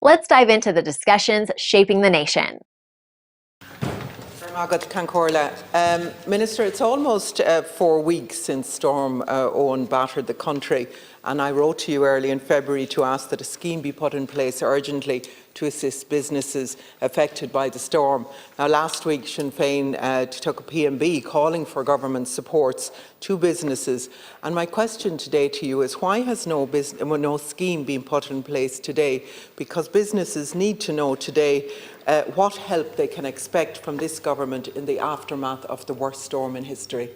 Let's dive into the discussions shaping the nation. Minister, it's almost 4 weeks since Storm Owen battered the country, and I wrote to you early in February to ask that a scheme be put in place urgently to assist businesses affected by the storm. Now, last week Sinn Féin took a PMB calling for government supports to businesses, and my question today to you is why has no scheme been put in place today? Because businesses need to know today what help they can expect from this government in the aftermath of the worst storm in history.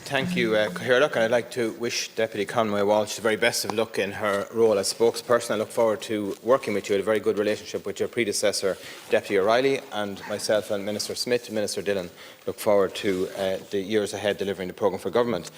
Thank you, Cathaoirleach, and I'd like to wish Deputy Conway-Walsh the very best of luck in her role as spokesperson. I look forward to working with you. I had a very good relationship with your predecessor, Deputy O'Reilly, and myself and Minister Smith and Minister Dillon look forward to the years ahead delivering the programme for government.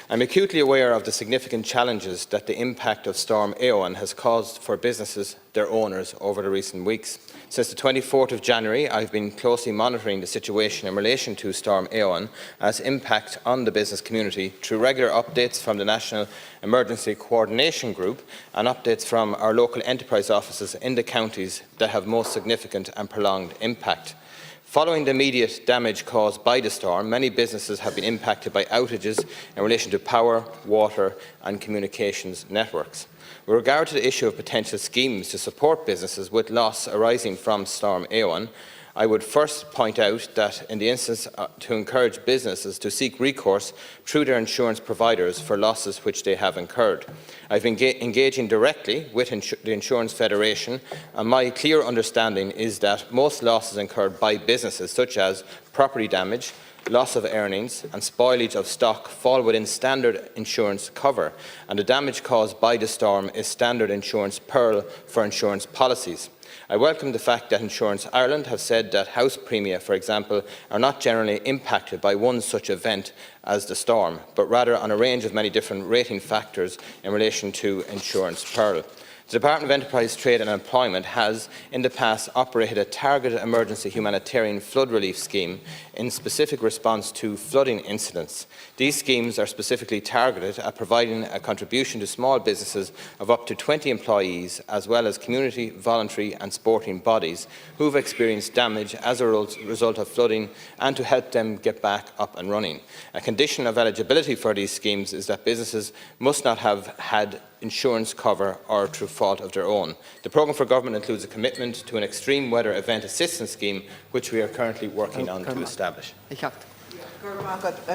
I'm acutely aware of the significant challenges that the impact of Storm Éowyn has caused for businesses, their owners, over the recent weeks. Since the 24th of January, I've been closely monitoring the situation in relation to Storm Éowyn and its impact on the business community through regular updates from the National Emergency Coordination Group and updates from our local enterprise offices in the counties that have most significant and prolonged impact. Following the immediate damage caused by the storm, many businesses have been impacted by outages in relation to power, water and communications networks. With regard to the issue of potential schemes to support businesses with loss arising from Storm Éowyn, I would first point out that in the instance to encourage businesses to seek recourse through their insurance providers for losses which they have incurred. I've been engaging directly with the Insurance Federation, and my clear understanding is that most losses incurred by businesses, such as property damage, loss of earnings and spoilage of stock, fall within standard insurance cover, and the damage caused by the storm is standard insurance PEARL for insurance policies. I welcome the fact that Insurance Ireland have said that house premia, for example, are not generally impacted by one such event as the storm, but rather on a range of many different rating factors in relation to insurance PEARL. The Department of Enterprise, Trade and Employment has in the past operated a targeted emergency humanitarian flood relief scheme in specific response to flooding incidents. These schemes are specifically targeted at providing a contribution to small businesses of up to 20 employees, as well as community, voluntary and sporting bodies who have experienced damage as a result of flooding, and to help them get back up and running. A condition of eligibility for these schemes is that businesses must not have had insurance cover or through fault of their own. The programme for government includes a commitment to an extreme weather event assistance scheme, which we are currently working on to establish.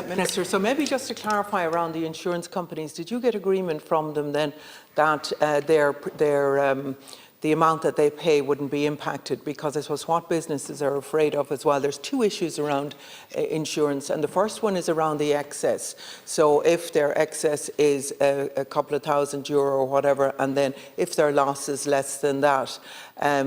Minister, so maybe just to clarify around the insurance companies, did you get agreement from them then that the amount that they pay wouldn't be impacted? Because I suppose what businesses are afraid of as well, there's two issues around insurance, and the first one is around the excess. So if their excess is a couple of €1,000 or whatever, and then if their loss is less than that,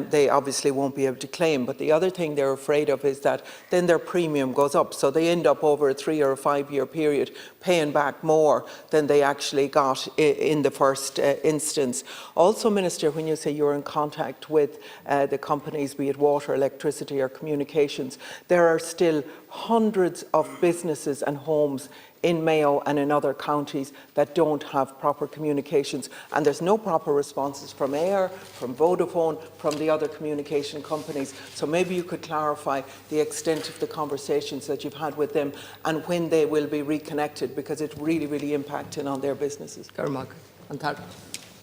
they obviously won't be able to claim. But the other thing they're afraid of is that then their premium goes up, so they end up over a 3 or 5 year period paying back more than they actually got in the first instance. Also, Minister, when you say you're in contact with the companies, be it water, electricity or communications, there are still hundreds of businesses and homes in Mayo and in other counties that don't have proper communications, and there's no proper responses from AIR, from Vodafone, from the other communication companies. So maybe you could clarify the extent of the conversations that you've had with them and when they will be reconnected, because it's really impacting on their businesses.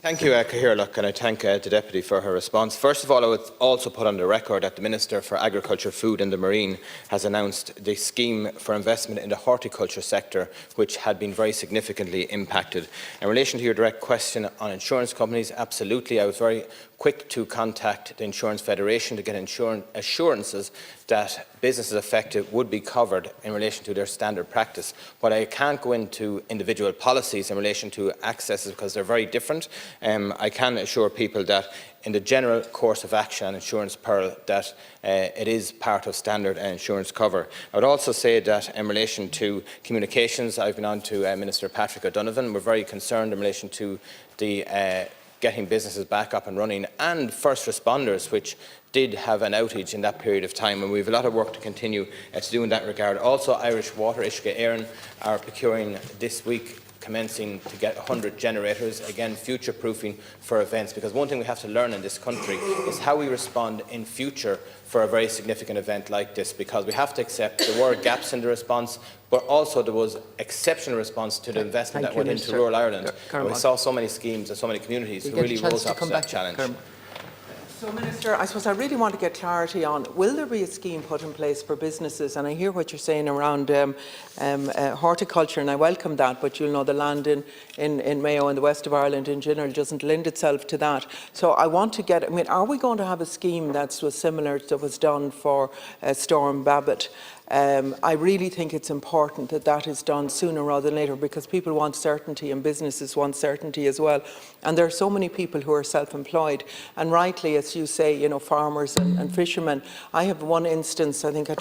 Thank you, Cathaoirleach, and I thank the Deputy for her response. First of all, I would also put on the record that the Minister for Agriculture, Food and the Marine has announced the scheme for investment in the horticulture sector, which had been very significantly impacted. In relation to your direct question on insurance companies, absolutely, I was very quick to contact the Insurance Federation to get assurances that businesses affected would be covered in relation to their standard practice. But I can't go into individual policies in relation to accesses because they're very different. I can assure people that in the general course of action on insurance PEARL that it is part of standard insurance cover. I would also say that in relation to communications, I've been on to Minister Patrick O'Donovan. We're very concerned in relation to the getting businesses back up and running, and first responders, which did have an outage in that period of time, and we have a lot of work to continue to do in that regard. Also, Irish Water, Uisce Éireann, are procuring this week commencing to get 100 generators, again future-proofing for events, because one thing we have to learn in this country is how we respond in future for a very significant event like this, because we have to accept there were gaps in the response, but also there was exceptional response to the investment that went into rural Ireland. And we saw so many schemes and so many communities who really rose up to that challenge. So, Minister, I suppose I really want to get clarity on, will there be a scheme put in place for businesses? And I hear what you're saying around horticulture, and I welcome that, but you'll know the land in Mayo and the west of Ireland in general doesn't lend itself to that. So I want to get, I mean, are we going to have a scheme that was similar that was done for Storm Babbitt? I really think it's important that that is done sooner rather than later, because people want certainty and businesses want certainty as well. And there are so many people who are self-employed, and rightly, as you say, you know, farmers and fishermen. I have one instance, I think I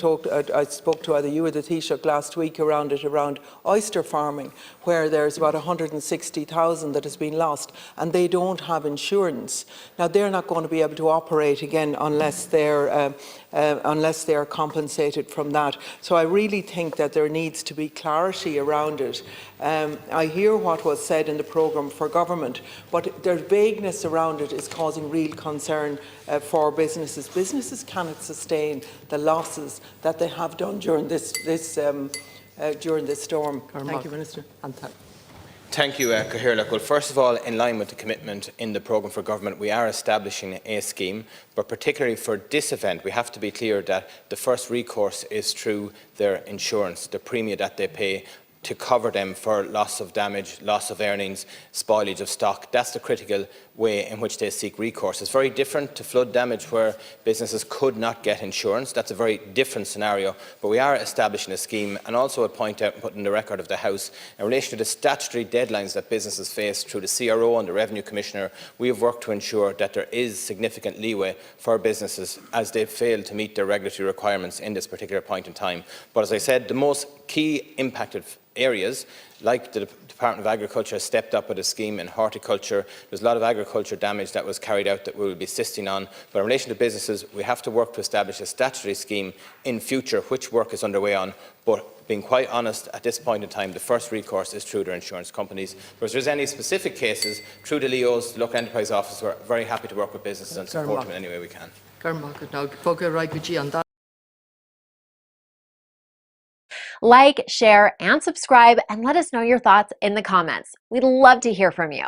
spoke to either you or the Taoiseach last week around oyster farming, where there's about 160,000 that has been lost, and they don't have insurance. Now, they're not going to be able to operate again unless they're compensated from that. So I really think that there needs to be clarity around it. I hear what was said in the programme for government, but their vagueness around it is causing real concern for businesses. Businesses cannot sustain the losses that they have done during this storm. Thank you, Minister. Thank you, Cathaoirleach. Well, first of all, in line with the commitment in the programme for government, we are establishing a scheme, but particularly for this event, we have to be clear that the first recourse is through their insurance, the premium that they pay to cover them for loss of damage, loss of earnings, spoilage of stock. That's the critical way in which they seek recourse. It's very different to flood damage where businesses could not get insurance. That's a very different scenario, but we are establishing a scheme, and also a point out and put in the record of the House in relation to the statutory deadlines that businesses face through the CRO and the Revenue Commissioner. We have worked to ensure that there is significant leeway for businesses as they fail to meet their regulatory requirements in this particular point in time. But as I said, the most key impacted areas, like the Department of Agriculture has stepped up with a scheme in horticulture. There's a lot of agriculture damage that was carried out that we will be assisting on. But in relation to businesses, we have to work to establish a statutory scheme in future, which work is underway on. But being quite honest, at this point in time, the first recourse is through their insurance companies. But if there's any specific cases, through the LEOs, the Local Enterprise Office, we're very happy to work with businesses and support them in any way we can. Like, share, and subscribe, and let us know your thoughts in the comments. We'd love to hear from you.